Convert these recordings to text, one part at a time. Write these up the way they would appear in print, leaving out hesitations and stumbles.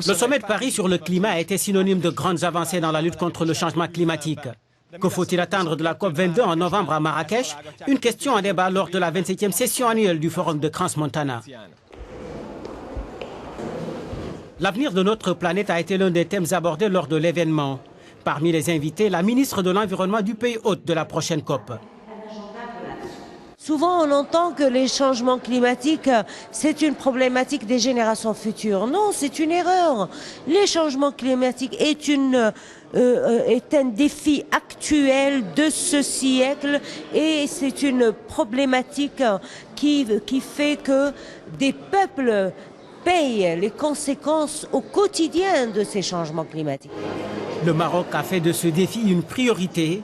Le sommet de Paris sur le climat a été synonyme de grandes avancées dans la lutte contre le changement climatique. Que faut-il attendre de la COP22 en novembre à Marrakech? Une question en débat lors de la 27e session annuelle du Forum de Crans-Montana. L'avenir de notre planète a été l'un des thèmes abordés lors de l'événement. Parmi les invités, la ministre de l'Environnement du pays hôte de la prochaine COP. Souvent, on entend que les changements climatiques, c'est une problématique des générations futures. Non, c'est une erreur. Les changements climatiques est un défi actuel de ce siècle et c'est une problématique qui fait que des peuples payent les conséquences au quotidien de ces changements climatiques. Le Maroc a fait de ce défi une priorité.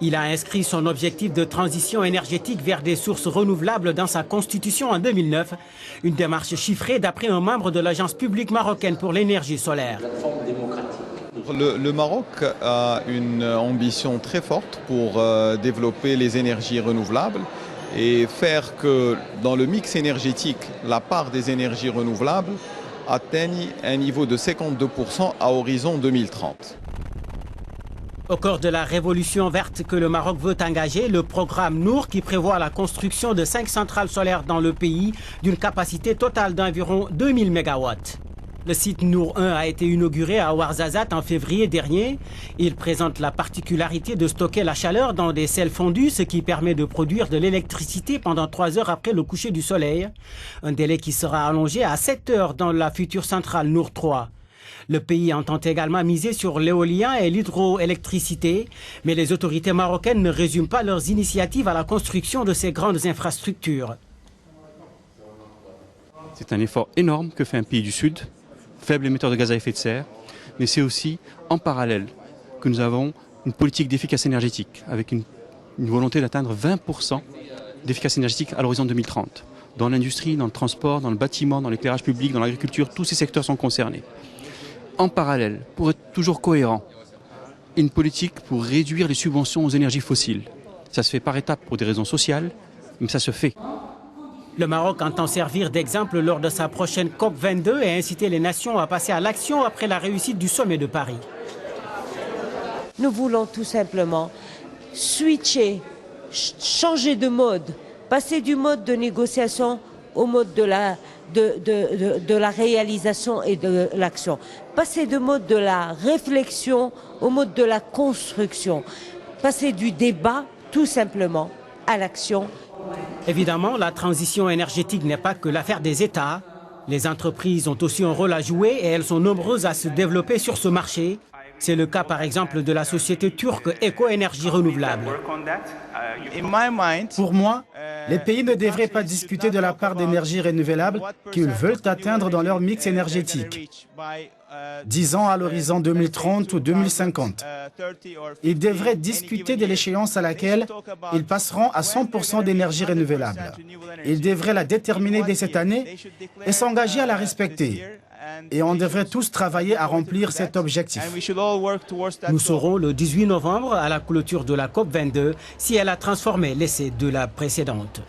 Il a inscrit son objectif de transition énergétique vers des sources renouvelables dans sa constitution en 2009, une démarche chiffrée d'après un membre de l'Agence publique marocaine pour l'énergie solaire. Le Maroc a une ambition très forte pour développer les énergies renouvelables et faire que dans le mix énergétique, la part des énergies renouvelables atteigne un niveau de 52% à horizon 2030. Au cœur de la révolution verte que le Maroc veut engager, le programme Nour qui prévoit la construction de 5 centrales solaires dans le pays d'une capacité totale d'environ 2000 MW. Le site Nour 1 a été inauguré à Ouarzazate en février dernier. Il présente la particularité de stocker la chaleur dans des sels fondus, ce qui permet de produire de l'électricité pendant 3 heures après le coucher du soleil. Un délai qui sera allongé à 7 heures dans la future centrale Nour 3. Le pays entend également miser sur l'éolien et l'hydroélectricité, mais les autorités marocaines ne résument pas leurs initiatives à la construction de ces grandes infrastructures. C'est un effort énorme que fait un pays du Sud, faible émetteur de gaz à effet de serre, mais c'est aussi en parallèle que nous avons une politique d'efficacité énergétique avec une volonté d'atteindre 20% d'efficacité énergétique à l'horizon 2030. Dans l'industrie, dans le transport, dans le bâtiment, dans l'éclairage public, dans l'agriculture, tous ces secteurs sont concernés. En parallèle, pour être toujours cohérent, une politique pour réduire les subventions aux énergies fossiles. Ça se fait par étapes pour des raisons sociales, mais ça se fait. Le Maroc entend servir d'exemple lors de sa prochaine COP22 et inciter les nations à passer à l'action après la réussite du sommet de Paris. Nous voulons tout simplement switcher, changer de mode, passer du mode de négociation au mode de la réalisation et de l'action. Passer du mode de la réflexion au mode de la construction. Passer du débat, tout simplement, à l'action. Évidemment, la transition énergétique n'est pas que l'affaire des États. Les entreprises ont aussi un rôle à jouer et elles sont nombreuses à se développer sur ce marché. C'est le cas par exemple de la société turque Eco-Énergie Renouvelable. Pour moi, les pays ne devraient pas discuter de la part d'énergie renouvelable qu'ils veulent atteindre dans leur mix énergétique. Disons à l'horizon 2030 ou 2050. Ils devraient discuter de l'échéance à laquelle ils passeront à 100% d'énergie renouvelable. Ils devraient la déterminer dès cette année et s'engager à la respecter. Et on devrait tous travailler à remplir cet objectif. Nous saurons le 18 novembre à la clôture de la COP22 si elle a transformé l'essai de la précédente.